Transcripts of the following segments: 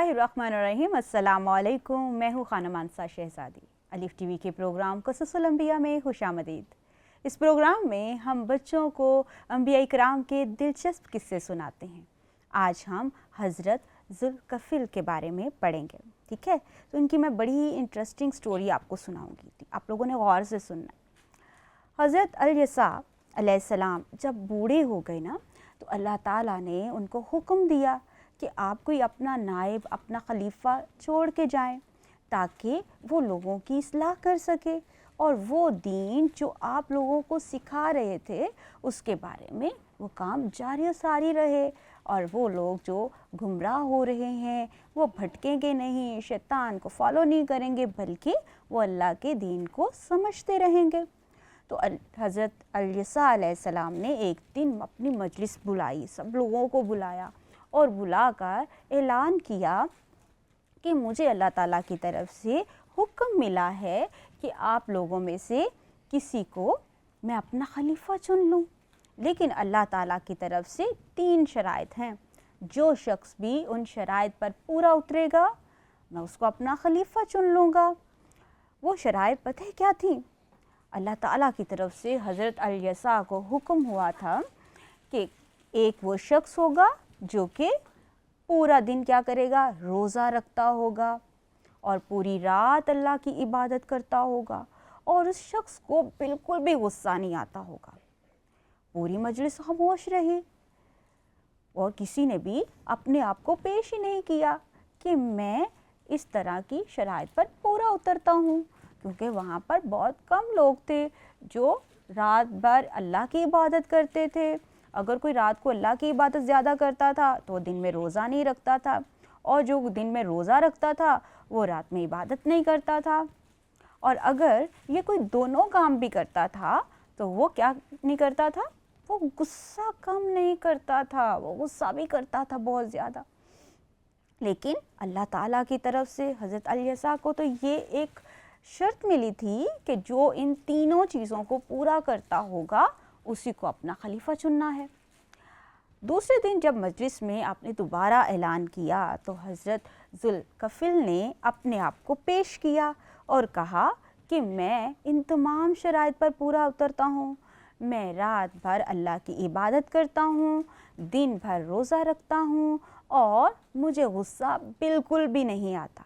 बिस्मिल्लाहिर्रहमानिर्रहीम। अस्सलाम वालेकुम। मैं हूँ खानम मानसा शहज़ादी। अलिफ टीवी के प्रोग्राम क़ससुल अंबिया में खुशामदीद। इस प्रोग्राम में हम बच्चों को अंबिया इकराम के दिलचस्प किस्से सुनाते हैं। आज हम हज़रत ज़ुल्कफ़िल के बारे में पढ़ेंगे, ठीक है। तो इनकी मैं बड़ी इंटरेस्टिंग स्टोरी आपको सुनाऊंगी, आप लोगों ने गौर से सुनना। हज़रत अल-यसा अलैहिस्सलाम जब बूढ़े हो गए ना, तो अल्लाह ताला ने उनको हुक्म दिया कि आप कोई अपना नायब, अपना खलीफा छोड़ के जाएं, ताकि वो लोगों की इस्लाह कर सके और वो दीन जो आप लोगों को सिखा रहे थे उसके बारे में वो काम जारी सारी रहे, और वो लोग जो गुमराह हो रहे हैं वो भटकेंगे नहीं, शैतान को फॉलो नहीं करेंगे, बल्कि वो अल्लाह के दीन को समझते रहेंगे। तो हज़रत अल-यसा अलैहिस्सलाम ने एक दिन अपनी मजलिस बुलाई, सब लोगों को बुलाया और बुलाकर ऐलान किया कि मुझे अल्लाह ताला की तरफ से हुक्म मिला है कि आप लोगों में से किसी को मैं अपना खलीफा चुन लूँ, लेकिन अल्लाह ताला की तरफ से 3 शराइत हैं। जो शख्स भी उन शराइत पर पूरा उतरेगा मैं उसको अपना खलीफा चुन लूँगा। वो शराइत पता है क्या थी? अल्लाह ताला की तरफ से हज़रत अल-यसा को हुक्म हुआ था कि एक वो शख्स होगा जो कि पूरा दिन क्या करेगा, रोज़ा रखता होगा और पूरी रात अल्लाह की इबादत करता होगा, और उस शख्स को बिल्कुल भी गुस्सा नहीं आता होगा। पूरी मजलिस खामोश रही और किसी ने भी अपने आप को पेश ही नहीं किया कि मैं इस तरह की शराइत पर पूरा उतरता हूँ, क्योंकि वहाँ पर बहुत कम लोग थे जो रात भर अल्लाह की इबादत करते थे। अगर कोई रात को अल्लाह की इबादत ज़्यादा करता था तो दिन में रोज़ा नहीं रखता था, और जो दिन में रोज़ा रखता था वो रात में इबादत नहीं करता था। और अगर ये कोई दोनों काम भी करता था तो वो क्या नहीं करता था, वो गुस्सा कम नहीं करता था, वो गुस्सा भी करता था बहुत ज़्यादा। लेकिन अल्लाह ताला की तरफ से हज़रत अल-यसा को तो ये एक शर्त मिली थी कि जो इन तीनों चीज़ों को पूरा करता होगा उसी को अपना खलीफा चुनना है। दूसरे दिन जब मजलिस में आपने दोबारा ऐलान किया तो हज़रत ज़ुल्कफ़िल ने अपने आप को पेश किया और कहा कि मैं इन तमाम शराइत पर पूरा उतरता हूँ, मैं रात भर अल्लाह की इबादत करता हूँ, दिन भर रोज़ा रखता हूँ और मुझे गुस्सा बिल्कुल भी नहीं आता।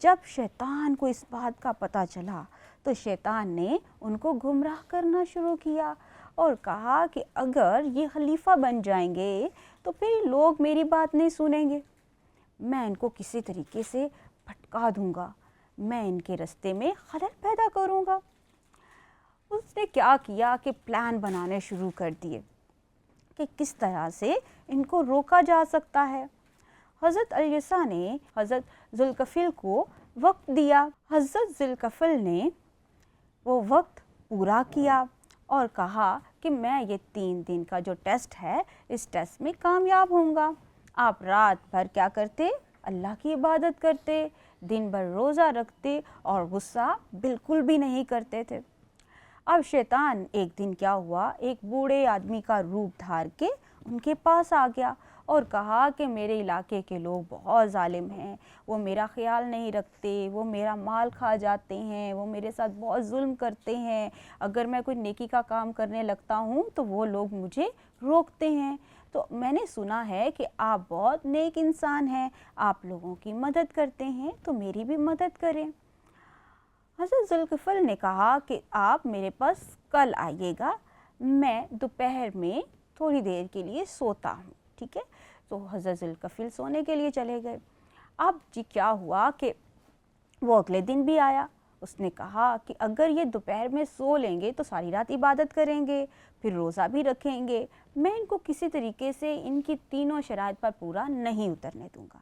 जब शैतान को इस बात का पता चला तो शैतान ने उनको गुमराह करना शुरू किया और कहा कि अगर ये खलीफा बन जाएंगे तो फिर लोग मेरी बात नहीं सुनेंगे, मैं इनको किसी तरीके से भटका दूंगा, मैं इनके रास्ते में खलल पैदा करूंगा। उसने क्या किया कि प्लान बनाने शुरू कर दिए कि किस तरह से इनको रोका जा सकता है। हज़रत अल-यसा ने हज़रत ज़ुल्कफ़िल को वक्त दिया। हज़रत ज़ुल्कफ़िल ने वो वक्त पूरा किया और कहा कि मैं ये 3 दिन का जो टेस्ट है इस टेस्ट में कामयाब होऊंगा। आप रात भर क्या करते, अल्लाह की इबादत करते, दिन भर रोज़ा रखते और गुस्सा बिल्कुल भी नहीं करते थे। अब शैतान एक दिन क्या हुआ, एक बूढ़े आदमी का रूप धार के उनके पास आ गया और कहा कि मेरे इलाके के लोग बहुत ज़ालिम हैं, वो मेरा ख्याल नहीं रखते, वो मेरा माल खा जाते हैं, वो मेरे साथ बहुत जुल्म करते हैं, अगर मैं कोई नेकी का काम करने लगता हूँ तो वो लोग मुझे रोकते हैं। तो मैंने सुना है कि आप बहुत नेक इंसान हैं, आप लोगों की मदद करते हैं, तो मेरी भी मदद करें। हज़रत ज़ुल्कफ़िल ने कहा कि आप मेरे पास कल आइएगा, मैं दोपहर में थोड़ी देर के लिए सोता हूँ, ठीक है। तो हज़रत ज़ुल्कफ़िल सोने के लिए चले गए। अब जी क्या हुआ कि वो अगले दिन भी आया। उसने कहा कि अगर ये दोपहर में सो लेंगे तो सारी रात इबादत करेंगे, फिर रोज़ा भी रखेंगे, मैं इनको किसी तरीके से इनकी तीनों शराइत पर पूरा नहीं उतरने दूँगा।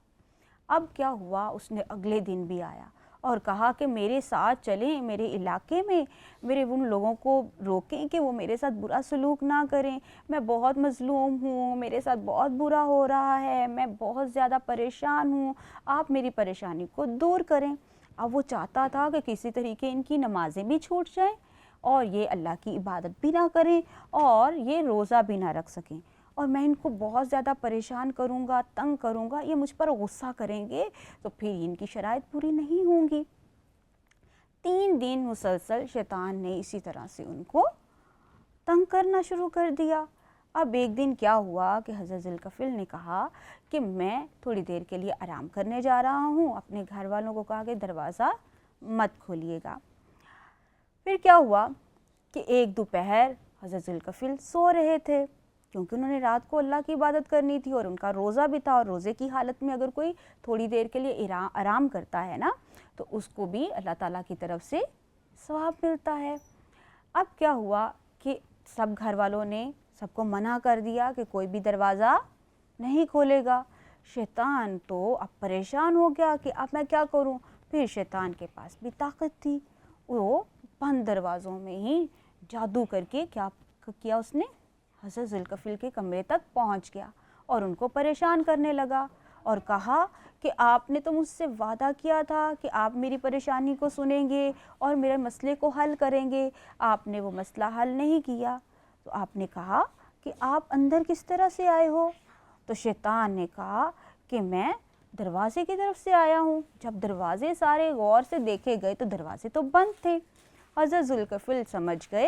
अब क्या हुआ, उसने अगले दिन भी आया और कहा कि मेरे साथ चलें, मेरे इलाके में मेरे उन लोगों को रोकें कि वो मेरे साथ बुरा सलूक ना करें, मैं बहुत मज़लूम हूँ, मेरे साथ बहुत बुरा हो रहा है, मैं बहुत ज़्यादा परेशान हूँ, आप मेरी परेशानी को दूर करें। अब वो चाहता था कि किसी तरीके इनकी नमाज़ें भी छूट जाएं और ये अल्लाह की इबादत भी ना करें और ये रोज़ा भी ना रख सकें। اور میں ان کو بہت زیادہ پریشان کروں گا، تنگ کروں گا، یہ مجھ پر غصہ کریں گے تو پھر ان کی شرائط پوری نہیں ہوں گی۔ 3 دن مسلسل شیطان نے اسی طرح سے ان کو تنگ کرنا شروع کر دیا۔ اب ایک دن کیا ہوا کہ حضرت ذوالکفل نے کہا کہ میں تھوڑی دیر کے لیے آرام کرنے جا رہا ہوں، اپنے گھر والوں کو کہا کہ دروازہ مت کھولیے گا۔ پھر کیا ہوا کہ ایک دوپہر حضرت ذوالکفل سو رہے تھے، کیونکہ انہوں نے رات کو اللہ کی عبادت کرنی تھی اور ان کا روزہ بھی تھا، اور روزے کی حالت میں اگر کوئی تھوڑی دیر کے لیے آرام کرتا ہے نا تو اس کو بھی اللہ تعالیٰ کی طرف سے ثواب ملتا ہے۔ اب کیا ہوا کہ سب گھر والوں نے سب کو منع کر دیا کہ کوئی بھی دروازہ نہیں کھولے گا۔ شیطان تو اب پریشان ہو گیا کہ اب میں کیا کروں۔ پھر شیطان کے پاس بھی طاقت تھی، وہ بند دروازوں میں ہی جادو کر کے کیا کیا اس نے، حضرت ذوالکفل کے کمرے تک پہنچ گیا اور ان کو پریشان کرنے لگا اور کہا کہ آپ نے تو مجھ سے وعدہ کیا تھا کہ آپ میری پریشانی کو سنیں گے اور میرے مسئلے کو حل کریں گے، آپ نے وہ مسئلہ حل نہیں کیا۔ تو آپ نے کہا کہ آپ اندر کس طرح سے آئے ہو؟ تو شیطان نے کہا کہ میں دروازے کی طرف سے آیا ہوں۔ جب دروازے سارے غور سے دیکھے گئے تو دروازے تو بند تھے۔ حضرت ذوالکفل سمجھ گئے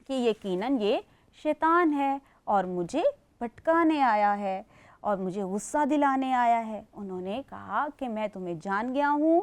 کہ یقیناً یہ شیطان ہے اور مجھے بھٹکانے آیا ہے اور مجھے غصہ دلانے آیا ہے۔ انہوں نے کہا کہ میں تمہیں جان گیا ہوں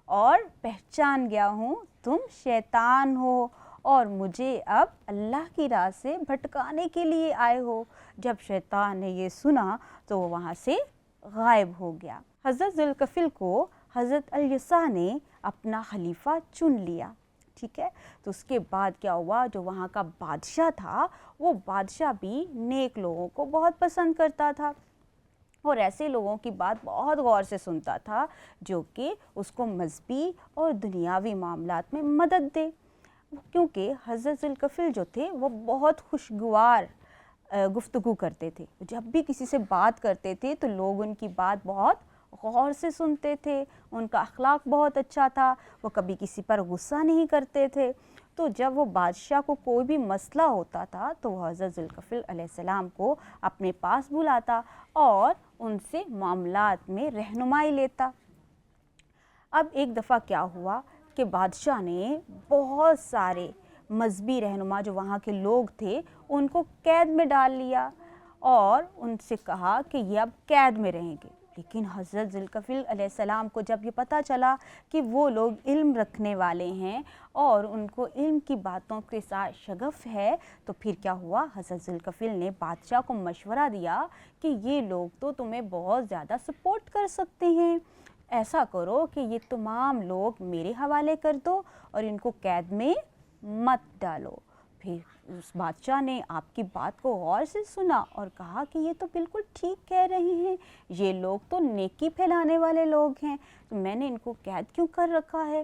اور پہچان گیا ہوں، تم شیطان ہو اور مجھے اب اللہ کی راہ سے بھٹکانے کے لیے آئے ہو۔ جب شیطان نے یہ سنا تو وہ وہاں سے غائب ہو گیا۔ حضرت ذوالکفل کو حضرت الیسع نے اپنا خلیفہ چن لیا، ٹھیک ہے۔ تو اس کے بعد کیا ہوا، جو وہاں کا بادشاہ تھا وہ بادشاہ بھی نیک لوگوں کو بہت پسند کرتا تھا اور ایسے لوگوں کی بات بہت غور سے سنتا تھا جو کہ اس کو مذہبی اور دنیاوی معاملات میں مدد دے، کیونکہ حضرت ذوالکفل جو تھے وہ بہت خوشگوار گفتگو کرتے تھے۔ جب بھی کسی سے بات کرتے تھے تو لوگ ان کی بات بہت غور سے سنتے تھے، ان کا اخلاق بہت اچھا تھا، وہ کبھی کسی پر غصہ نہیں کرتے تھے۔ تو جب وہ بادشاہ کو کوئی بھی مسئلہ ہوتا تھا تو وہ حضرت ذوالکفل علیہ السلام کو اپنے پاس بلاتا اور ان سے معاملات میں رہنمائی لیتا۔ اب ایک دفعہ کیا ہوا کہ بادشاہ نے بہت سارے مذہبی رہنما جو وہاں کے لوگ تھے ان کو قید میں ڈال لیا اور ان سے کہا کہ یہ اب قید میں رہیں گے۔ لیکن حضرت ذوالکفل علیہ السلام کو جب یہ پتہ چلا کہ وہ لوگ علم رکھنے والے ہیں اور ان کو علم کی باتوں کے ساتھ شغف ہے، تو پھر کیا ہوا، حضرت ذوالکفل نے بادشاہ کو مشورہ دیا کہ یہ لوگ تو تمہیں بہت زیادہ سپورٹ کر سکتے ہیں، ایسا کرو کہ یہ تمام لوگ میرے حوالے کر دو اور ان کو قید میں مت ڈالو۔ پھر اس بادشاہ نے آپ کی بات کو غور سے سنا اور کہا کہ یہ تو بالکل ٹھیک کہہ رہے ہیں، یہ لوگ تو نیکی پھیلانے والے لوگ ہیں، تو میں نے ان کو قید کیوں کر رکھا ہے۔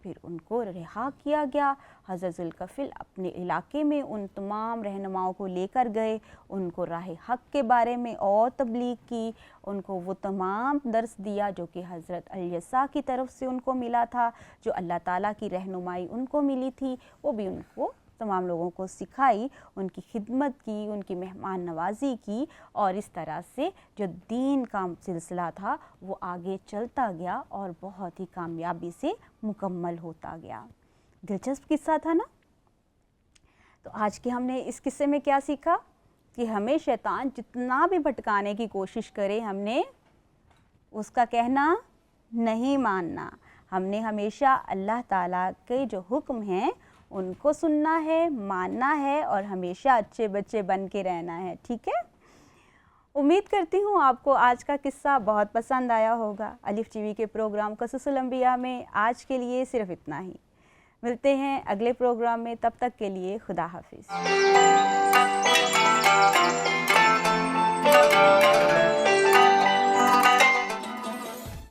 پھر ان کو رہا کیا گیا۔ حضرت ذوالکفل اپنے علاقے میں ان تمام رہنماؤں کو لے کر گئے، ان کو راہ حق کے بارے میں اور تبلیغ کی، ان کو وہ تمام درس دیا جو کہ حضرت الیسع کی طرف سے ان کو ملا تھا، جو اللہ تعالیٰ کی رہنمائی ان کو ملی تھی، وہ بھی ان کو تمام لوگوں کو سکھائی، ان کی خدمت کی، ان کی مہمان نوازی کی، اور اس طرح سے جو دین کا سلسلہ تھا وہ آگے چلتا گیا اور بہت ہی کامیابی سے مکمل ہوتا گیا۔ دلچسپ قصہ تھا نا؟ تو آج کے ہم نے اس قصے میں کیا سیکھا کہ ہمیں شیطان جتنا بھی بھٹکانے کی کوشش کرے ہم نے اس کا کہنا نہیں ماننا، ہم نے ہمیشہ اللہ تعالیٰ کے جو حکم ہیں ان کو سننا ہے، ماننا ہے اور ہمیشہ اچھے بچے بن کے رہنا ہے، ٹھیک ہے؟ امید کرتی ہوں آپ کو آج کا قصہ بہت پسند آیا ہوگا۔ الف ٹی وی کے پروگرام قصص الانبیاء میں آج کے لیے صرف اتنا ہی۔ ملتے ہیں اگلے پروگرام میں، تب تک کے لیے خدا حافظ۔